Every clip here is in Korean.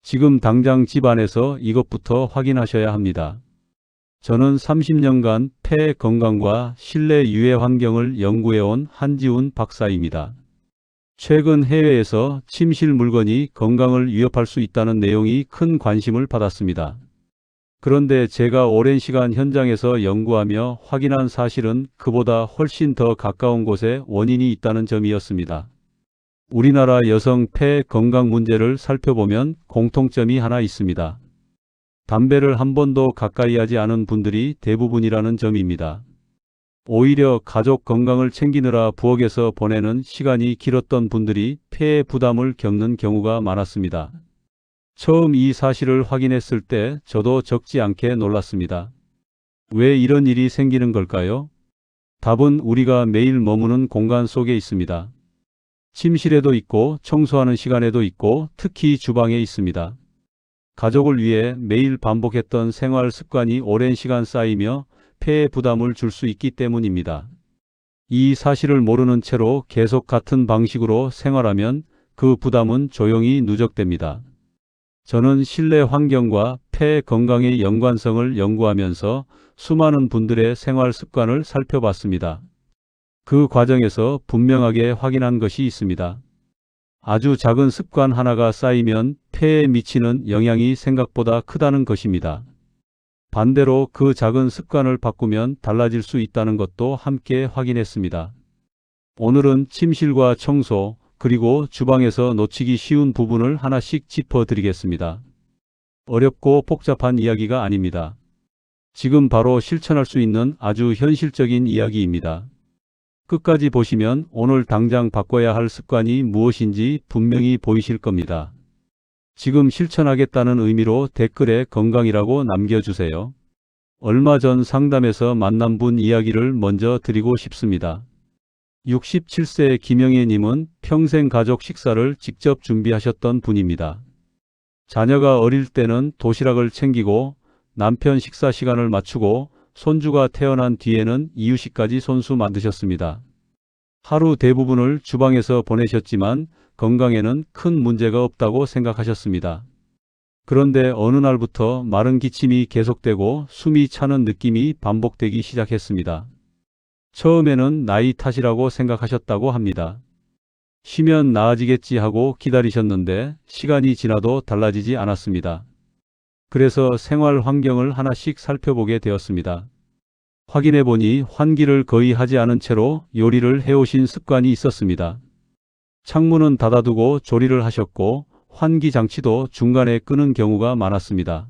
지금 당장 집 안에서 이것부터 확인하셔야 합니다. 저는 30년간 폐 건강과 실내 유해 환경을 연구해온 한지훈 박사입니다. 최근 해외에서 침실 물건이 건강을 위협할 수 있다는 내용이 큰 관심을 받았습니다. 그런데 제가 오랜 시간 현장에서 연구하며 확인한 사실은 그보다 훨씬 더 가까운 곳에 원인이 있다는 점이었습니다. 우리나라 여성 폐 건강 문제를 살펴보면 공통점이 하나 있습니다. 담배를 한 번도 가까이 하지 않은 분들이 대부분이라는 점입니다. 오히려 가족 건강을 챙기느라 부엌에서 보내는 시간이 길었던 분들이 폐의 부담을 겪는 경우가 많았습니다. 처음 이 사실을 확인했을 때 저도 적지 않게 놀랐습니다. 왜 이런 일이 생기는 걸까요? 답은 우리가 매일 머무는 공간 속에 있습니다. 침실에도 있고 청소하는 시간에도 있고 특히 주방에 있습니다. 가족을 위해 매일 반복했던 생활 습관이 오랜 시간 쌓이며 폐에 부담을 줄 수 있기 때문입니다. 이 사실을 모르는 채로 계속 같은 방식으로 생활하면 그 부담은 조용히 누적됩니다. 저는 실내 환경과 폐 건강의 연관성을 연구하면서 수많은 분들의 생활 습관을 살펴봤습니다. 그 과정에서 분명하게 확인한 것이 있습니다. 아주 작은 습관 하나가 쌓이면 폐에 미치는 영향이 생각보다 크다는 것입니다. 반대로 그 작은 습관을 바꾸면 달라질 수 있다는 것도 함께 확인했습니다. 오늘은 침실과 청소, 그리고 주방에서 놓치기 쉬운 부분을 하나씩 짚어드리겠습니다. 어렵고 복잡한 이야기가 아닙니다. 지금 바로 실천할 수 있는 아주 현실적인 이야기입니다. 끝까지 보시면 오늘 당장 바꿔야 할 습관이 무엇인지 분명히 보이실 겁니다. 지금 실천하겠다는 의미로 댓글에 건강이라고 남겨주세요. 얼마 전 상담에서 만난 분 이야기를 먼저 드리고 싶습니다. 67세 김영애님은 평생 가족 식사를 직접 준비하셨던 분입니다. 자녀가 어릴 때는 도시락을 챙기고 남편 식사 시간을 맞추고 손주가 태어난 뒤에는 이유식까지 손수 만드셨습니다. 하루 대부분을 주방에서 보내셨지만 건강에는 큰 문제가 없다고 생각하셨습니다. 그런데 어느 날부터 마른 기침이 계속되고 숨이 차는 느낌이 반복되기 시작했습니다. 처음에는 나이 탓이라고 생각하셨다고 합니다. 쉬면 나아지겠지 하고 기다리셨는데 시간이 지나도 달라지지 않았습니다. 그래서 생활 환경을 하나씩 살펴보게 되었습니다. 확인해보니 환기를 거의 하지 않은 채로 요리를 해오신 습관이 있었습니다. 창문은 닫아두고 조리를 하셨고 환기 장치도 중간에 끄는 경우가 많았습니다.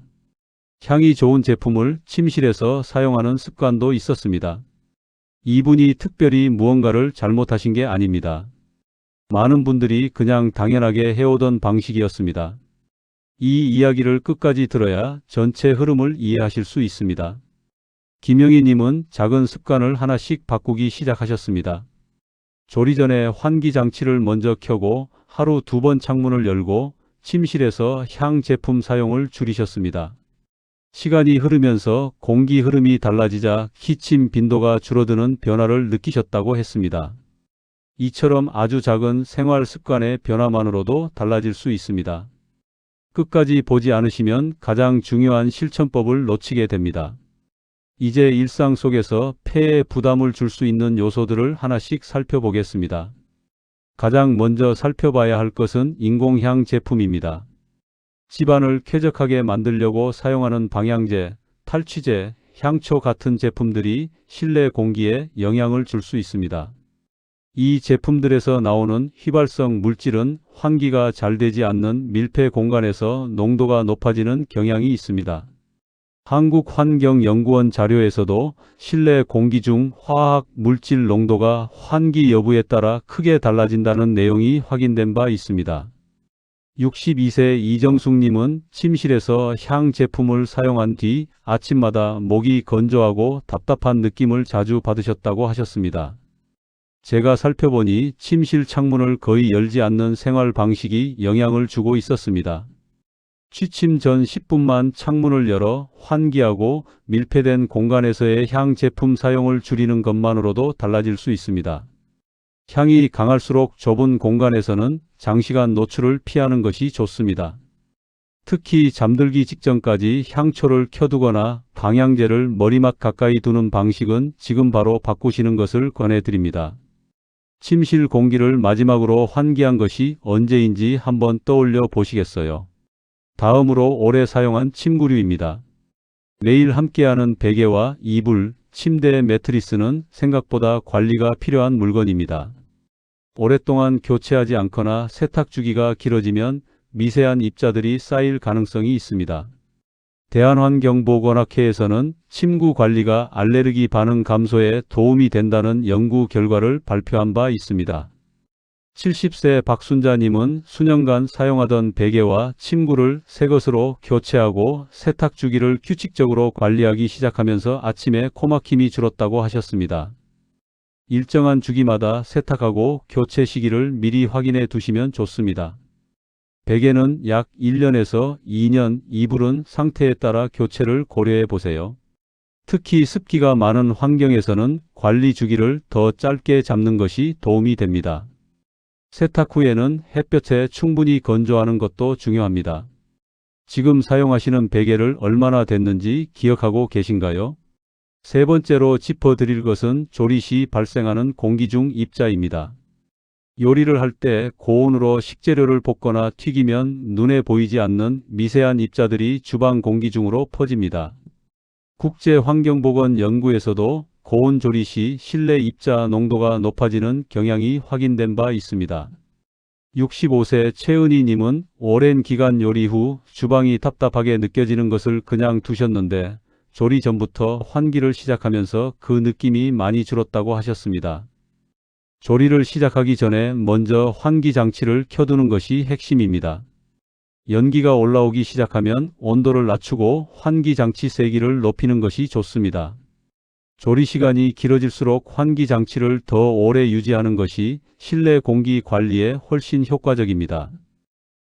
향이 좋은 제품을 침실에서 사용하는 습관도 있었습니다. 이분이 특별히 무언가를 잘못하신 게 아닙니다. 많은 분들이 그냥 당연하게 해오던 방식이었습니다. 이 이야기를 끝까지 들어야 전체 흐름을 이해하실 수 있습니다. 김영희님은 작은 습관을 하나씩 바꾸기 시작하셨습니다. 조리 전에 환기 장치를 먼저 켜고 하루 2번 창문을 열고 침실에서 향 제품 사용을 줄이셨습니다. 시간이 흐르면서 공기 흐름이 달라지자 기침 빈도가 줄어드는 변화를 느끼셨다고 했습니다. 이처럼 아주 작은 생활 습관의 변화만으로도 달라질 수 있습니다. 끝까지 보지 않으시면 가장 중요한 실천법을 놓치게 됩니다. 이제 일상 속에서 폐에 부담을 줄 수 있는 요소들을 하나씩 살펴보겠습니다. 가장 먼저 살펴봐야 할 것은 인공향 제품입니다. 집안을 쾌적하게 만들려고 사용하는 방향제, 탈취제, 향초 같은 제품들이 실내 공기에 영향을 줄 수 있습니다. 이 제품들에서 나오는 휘발성 물질은 환기가 잘 되지 않는 밀폐 공간에서 농도가 높아지는 경향이 있습니다. 한국환경연구원 자료에서도 실내 공기 중 화학 물질 농도가 환기 여부에 따라 크게 달라진다는 내용이 확인된 바 있습니다. 62세 이정숙님은 침실에서 향 제품을 사용한 뒤 아침마다 목이 건조하고 답답한 느낌을 자주 받으셨다고 하셨습니다. 제가 살펴보니 침실 창문을 거의 열지 않는 생활 방식이 영향을 주고 있었습니다. 취침 전 10분만 창문을 열어 환기하고 밀폐된 공간에서의 향 제품 사용을 줄이는 것만으로도 달라질 수 있습니다. 향이 강할수록 좁은 공간에서는 장시간 노출을 피하는 것이 좋습니다. 특히 잠들기 직전까지 향초를 켜두거나 방향제를 머리맡 가까이 두는 방식은 지금 바로 바꾸시는 것을 권해드립니다. 침실 공기를 마지막으로 환기한 것이 언제인지 한번 떠올려 보시겠어요? 다음으로 오래 사용한 침구류입니다. 매일 함께하는 베개와 이불, 침대 매트리스는 생각보다 관리가 필요한 물건입니다. 오랫동안 교체하지 않거나 세탁 주기가 길어지면 미세한 입자들이 쌓일 가능성이 있습니다. 대한환경보건학회에서는 침구 관리가 알레르기 반응 감소에 도움이 된다는 연구 결과를 발표한 바 있습니다. 70세 박순자님은 수년간 사용하던 베개와 침구를 새 것으로 교체하고 세탁 주기를 규칙적으로 관리하기 시작하면서 아침에 코막힘이 줄었다고 하셨습니다. 일정한 주기마다 세탁하고 교체 시기를 미리 확인해 두시면 좋습니다. 베개는 약 1년에서 2년, 이불은 상태에 따라 교체를 고려해 보세요. 특히 습기가 많은 환경에서는 관리 주기를 더 짧게 잡는 것이 도움이 됩니다. 세탁 후에는 햇볕에 충분히 건조하는 것도 중요합니다. 지금 사용하시는 베개를 얼마나 됐는지 기억하고 계신가요? 세 번째로 짚어드릴 것은 조리 시 발생하는 공기 중 입자입니다. 요리를 할 때 고온으로 식재료를 볶거나 튀기면 눈에 보이지 않는 미세한 입자들이 주방 공기 중으로 퍼집니다. 국제환경보건연구에서도 고온 조리 시 실내 입자 농도가 높아지는 경향이 확인된 바 있습니다. 65세 최은희 님은 오랜 기간 요리 후 주방이 답답하게 느껴지는 것을 그냥 두셨는데 조리 전부터 환기를 시작하면서 그 느낌이 많이 줄었다고 하셨습니다. 조리를 시작하기 전에 먼저 환기 장치를 켜두는 것이 핵심입니다. 연기가 올라오기 시작하면 온도를 낮추고 환기 장치 세기를 높이는 것이 좋습니다. 조리 시간이 길어질수록 환기 장치를 더 오래 유지하는 것이 실내 공기 관리에 훨씬 효과적입니다.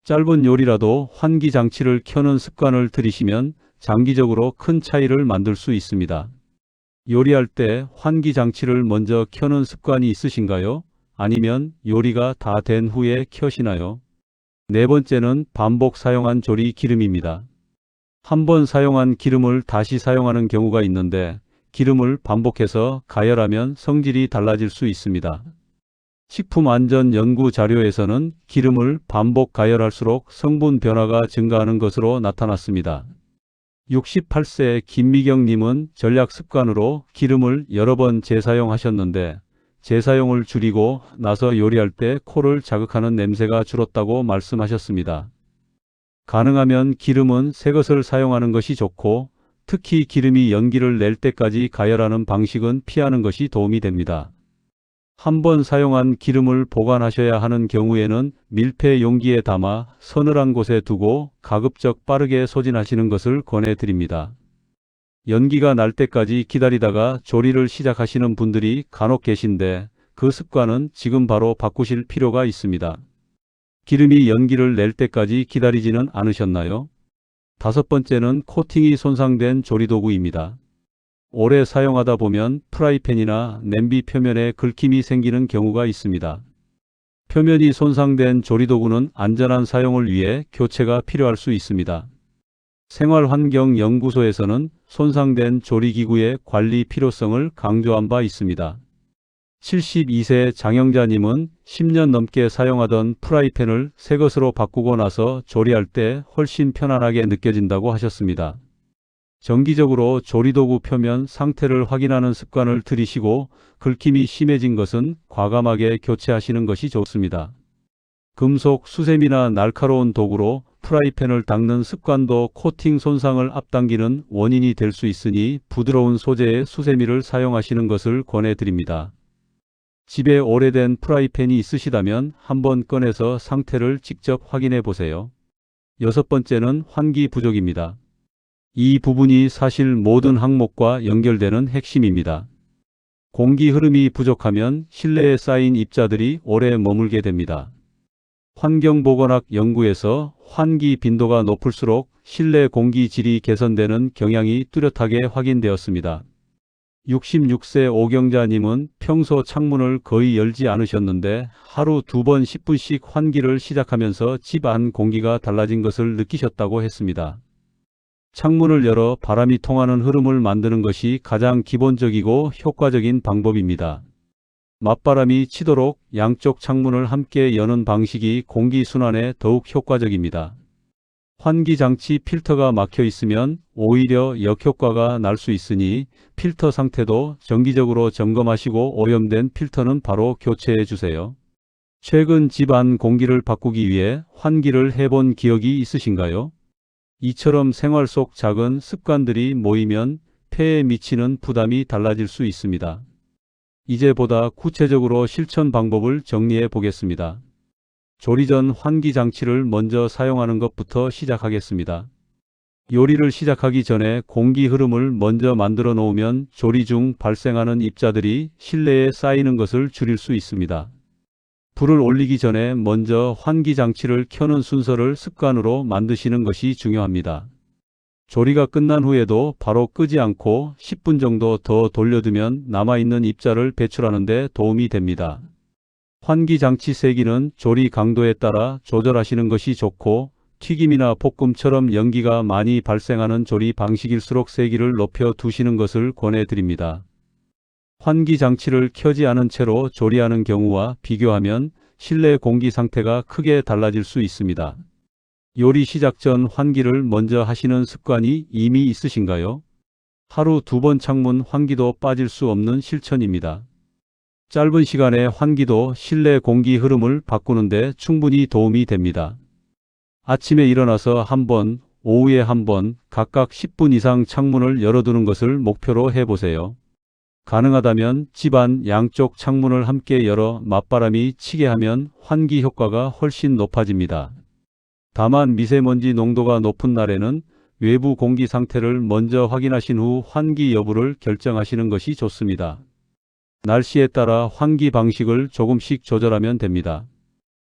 짧은 요리라도 환기 장치를 켜는 습관을 들이시면 장기적으로 큰 차이를 만들 수 있습니다. 요리할 때 환기 장치를 먼저 켜는 습관이 있으신가요? 아니면 요리가 다 된 후에 켜시나요? 네 번째는 반복 사용한 조리 기름입니다. 한 번 사용한 기름을 다시 사용하는 경우가 있는데 기름을 반복해서 가열하면 성질이 달라질 수 있습니다. 식품안전연구 자료에서는 기름을 반복 가열할수록 성분 변화가 증가하는 것으로 나타났습니다. 68세 김미경님은 전략 습관으로 기름을 여러 번 재사용하셨는데 재사용을 줄이고 나서 요리할 때 코를 자극하는 냄새가 줄었다고 말씀하셨습니다. 가능하면 기름은 새 것을 사용하는 것이 좋고 특히 기름이 연기를 낼 때까지 가열하는 방식은 피하는 것이 도움이 됩니다. 한 번 사용한 기름을 보관하셔야 하는 경우에는 밀폐 용기에 담아 서늘한 곳에 두고 가급적 빠르게 소진하시는 것을 권해드립니다. 연기가 날 때까지 기다리다가 조리를 시작하시는 분들이 간혹 계신데 그 습관은 지금 바로 바꾸실 필요가 있습니다. 기름이 연기를 낼 때까지 기다리지는 않으셨나요? 다섯 번째는 코팅이 손상된 조리도구입니다. 오래 사용하다 보면 프라이팬이나 냄비 표면에 긁힘이 생기는 경우가 있습니다. 표면이 손상된 조리도구는 안전한 사용을 위해 교체가 필요할 수 있습니다. 생활환경연구소에서는 손상된 조리기구의 관리 필요성을 강조한 바 있습니다. 72세 장영자님은 10년 넘게 사용하던 프라이팬을 새 것으로 바꾸고 나서 조리할 때 훨씬 편안하게 느껴진다고 하셨습니다. 정기적으로 조리도구 표면 상태를 확인하는 습관을 들이시고 긁힘이 심해진 것은 과감하게 교체하시는 것이 좋습니다. 금속, 수세미나 날카로운 도구로 프라이팬을 닦는 습관도 코팅 손상을 앞당기는 원인이 될 수 있으니 부드러운 소재의 수세미를 사용하시는 것을 권해드립니다. 집에 오래된 프라이팬이 있으시다면 한번 꺼내서 상태를 직접 확인해 보세요. 여섯 번째는 환기 부족입니다. 이 부분이 사실 모든 항목과 연결되는 핵심입니다. 공기 흐름이 부족하면 실내에 쌓인 입자들이 오래 머물게 됩니다. 환경보건학 연구에서 환기 빈도가 높을수록 실내 공기 질이 개선되는 경향이 뚜렷하게 확인되었습니다. 66세 오경자님은 평소 창문을 거의 열지 않으셨는데 하루 2번 10분씩 환기를 시작하면서 집 안 공기가 달라진 것을 느끼셨다고 했습니다. 창문을 열어 바람이 통하는 흐름을 만드는 것이 가장 기본적이고 효과적인 방법입니다. 맞바람이 치도록 양쪽 창문을 함께 여는 방식이 공기 순환에 더욱 효과적입니다. 환기 장치 필터가 막혀 있으면 오히려 역효과가 날 수 있으니 필터 상태도 정기적으로 점검하시고 오염된 필터는 바로 교체해 주세요. 최근 집 안 공기를 바꾸기 위해 환기를 해본 기억이 있으신가요? 이처럼 생활 속 작은 습관들이 모이면 폐에 미치는 부담이 달라질 수 있습니다. 이제 보다 구체적으로 실천 방법을 정리해 보겠습니다. 조리 전 환기 장치를 먼저 사용하는 것부터 시작하겠습니다. 요리를 시작하기 전에 공기 흐름을 먼저 만들어 놓으면 조리 중 발생하는 입자들이 실내에 쌓이는 것을 줄일 수 있습니다. 불을 올리기 전에 먼저 환기 장치를 켜는 순서를 습관으로 만드시는 것이 중요합니다. 조리가 끝난 후에도 바로 끄지 않고 10분 정도 더 돌려두면 남아있는 입자를 배출하는 데 도움이 됩니다. 환기 장치 세기는 조리 강도에 따라 조절하시는 것이 좋고 튀김이나 볶음처럼 연기가 많이 발생하는 조리 방식일수록 세기를 높여 두시는 것을 권해드립니다. 환기 장치를 켜지 않은 채로 조리하는 경우와 비교하면 실내 공기 상태가 크게 달라질 수 있습니다. 요리 시작 전 환기를 먼저 하시는 습관이 이미 있으신가요? 하루 2번 창문 환기도 빠질 수 없는 실천입니다. 짧은 시간에 환기도 실내 공기 흐름을 바꾸는 데 충분히 도움이 됩니다. 아침에 일어나서 한 번, 오후에 한 번, 각각 10분 이상 창문을 열어두는 것을 목표로 해보세요. 가능하다면 집안 양쪽 창문을 함께 열어 맞바람이 치게 하면 환기 효과가 훨씬 높아집니다. 다만 미세먼지 농도가 높은 날에는 외부 공기 상태를 먼저 확인하신 후 환기 여부를 결정하시는 것이 좋습니다. 날씨에 따라 환기 방식을 조금씩 조절하면 됩니다.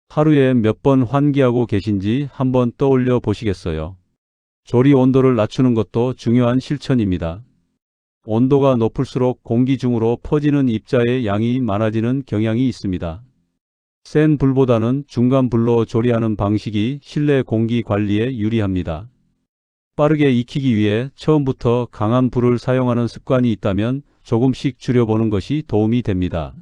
하루에 몇 번 환기하고 계신지 한번 떠올려 보시겠어요? 조리 온도를 낮추는 것도 중요한 실천입니다. 온도가 높을수록 공기 중으로 퍼지는 입자의 양이 많아지는 경향이 있습니다. 센 불보다는 중간 불로 조리하는 방식이 실내 공기 관리에 유리합니다. 빠르게 익히기 위해 처음부터 강한 불을 사용하는 습관이 있다면 조금씩 줄여보는 것이 도움이 됩니다.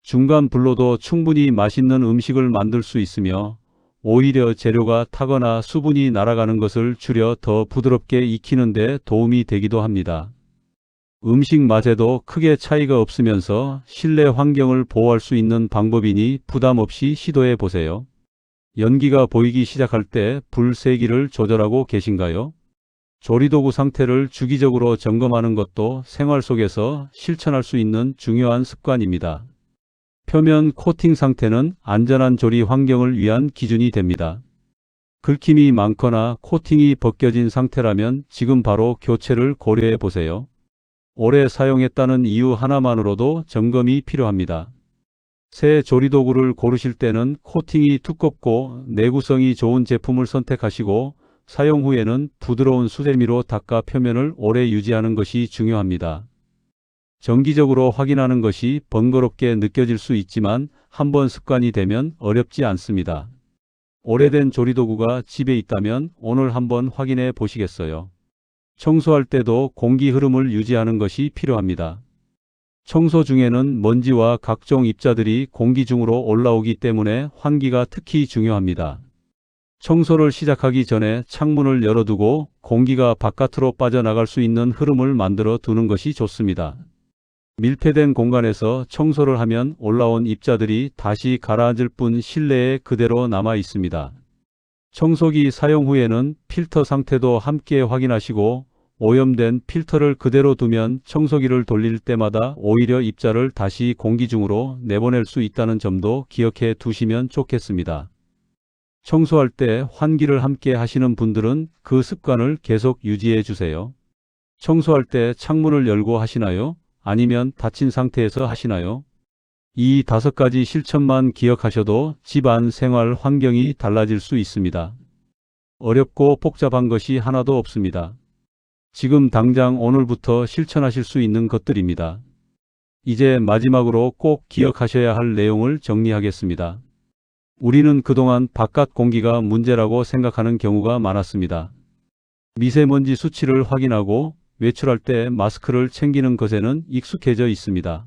중간 불로도 충분히 맛있는 음식을 만들 수 있으며 오히려 재료가 타거나 수분이 날아가는 것을 줄여 더 부드럽게 익히는 데 도움이 되기도 합니다. 음식 맛에도 크게 차이가 없으면서 실내 환경을 보호할 수 있는 방법이니 부담 없이 시도해 보세요. 연기가 보이기 시작할 때 불 세기를 조절하고 계신가요? 조리도구 상태를 주기적으로 점검하는 것도 생활 속에서 실천할 수 있는 중요한 습관입니다. 표면 코팅 상태는 안전한 조리 환경을 위한 기준이 됩니다. 긁힘이 많거나 코팅이 벗겨진 상태라면 지금 바로 교체를 고려해 보세요. 오래 사용했다는 이유 하나만으로도 점검이 필요합니다. 새 조리도구를 고르실 때는 코팅이 두껍고 내구성이 좋은 제품을 선택하시고 사용 후에는 부드러운 수세미로 닦아 표면을 오래 유지하는 것이 중요합니다. 정기적으로 확인하는 것이 번거롭게 느껴질 수 있지만 한번 습관이 되면 어렵지 않습니다. 오래된 조리도구가 집에 있다면 오늘 한번 확인해 보시겠어요? 청소할 때도 공기 흐름을 유지하는 것이 필요합니다. 청소 중에는 먼지와 각종 입자들이 공기 중으로 올라오기 때문에 환기가 특히 중요합니다. 청소를 시작하기 전에 창문을 열어두고 공기가 바깥으로 빠져나갈 수 있는 흐름을 만들어 두는 것이 좋습니다. 밀폐된 공간에서 청소를 하면 올라온 입자들이 다시 가라앉을 뿐 실내에 그대로 남아 있습니다. 청소기 사용 후에는 필터 상태도 함께 확인하시고 오염된 필터를 그대로 두면 청소기를 돌릴 때마다 오히려 입자를 다시 공기 중으로 내보낼 수 있다는 점도 기억해 두시면 좋겠습니다. 청소할 때 환기를 함께 하시는 분들은 그 습관을 계속 유지해 주세요. 청소할 때 창문을 열고 하시나요? 아니면 닫힌 상태에서 하시나요? 이 5가지 실천만 기억하셔도 집안 생활 환경이 달라질 수 있습니다. 어렵고 복잡한 것이 하나도 없습니다. 지금 당장 오늘부터 실천하실 수 있는 것들입니다. 이제 마지막으로 꼭 기억하셔야 할 내용을 정리하겠습니다. 우리는 그동안 바깥 공기가 문제라고 생각하는 경우가 많았습니다. 미세먼지 수치를 확인하고 외출할 때 마스크를 챙기는 것에는 익숙해져 있습니다.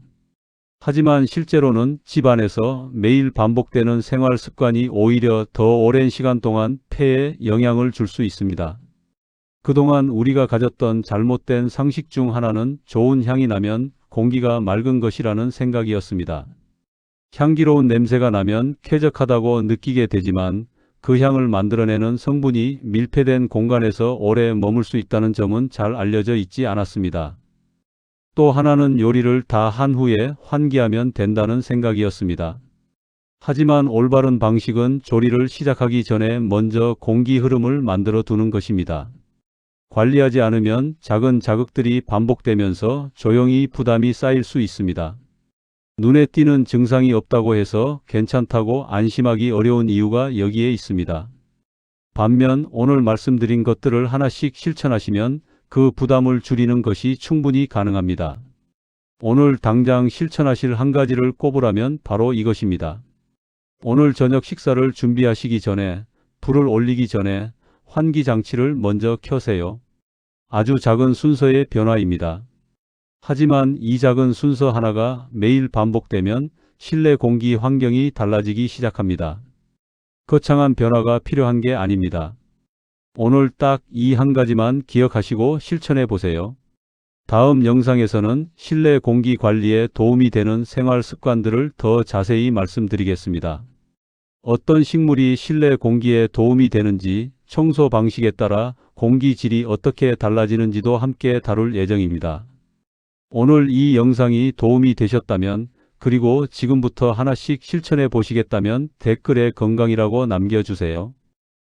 하지만 실제로는 집 안에서 매일 반복되는 생활 습관이 오히려 더 오랜 시간 동안 폐에 영향을 줄 수 있습니다. 그동안 우리가 가졌던 잘못된 상식 중 하나는 좋은 향이 나면 공기가 맑은 것이라는 생각이었습니다. 향기로운 냄새가 나면 쾌적하다고 느끼게 되지만 그 향을 만들어내는 성분이 밀폐된 공간에서 오래 머물 수 있다는 점은 잘 알려져 있지 않았습니다. 또 하나는 요리를 다 한 후에 환기하면 된다는 생각이었습니다. 하지만 올바른 방식은 조리를 시작하기 전에 먼저 공기 흐름을 만들어 두는 것입니다. 관리하지 않으면 작은 자극들이 반복되면서 조용히 부담이 쌓일 수 있습니다. 눈에 띄는 증상이 없다고 해서 괜찮다고 안심하기 어려운 이유가 여기에 있습니다. 반면 오늘 말씀드린 것들을 하나씩 실천하시면 그 부담을 줄이는 것이 충분히 가능합니다. 오늘 당장 실천하실 한 가지를 꼽으라면 바로 이것입니다. 오늘 저녁 식사를 준비하시기 전에, 불을 올리기 전에 환기 장치를 먼저 켜세요. 아주 작은 순서의 변화입니다. 하지만 이 작은 순서 하나가 매일 반복되면 실내 공기 환경이 달라지기 시작합니다. 거창한 변화가 필요한 게 아닙니다. 오늘 딱 이 한 가지만 기억하시고 실천해 보세요. 다음 영상에서는 실내 공기 관리에 도움이 되는 생활 습관들을 더 자세히 말씀드리겠습니다. 어떤 식물이 실내 공기에 도움이 되는지, 청소 방식에 따라 공기 질이 어떻게 달라지는지도 함께 다룰 예정입니다. 오늘 이 영상이 도움이 되셨다면, 그리고 지금부터 하나씩 실천해 보시겠다면 댓글에 건강이라고 남겨주세요.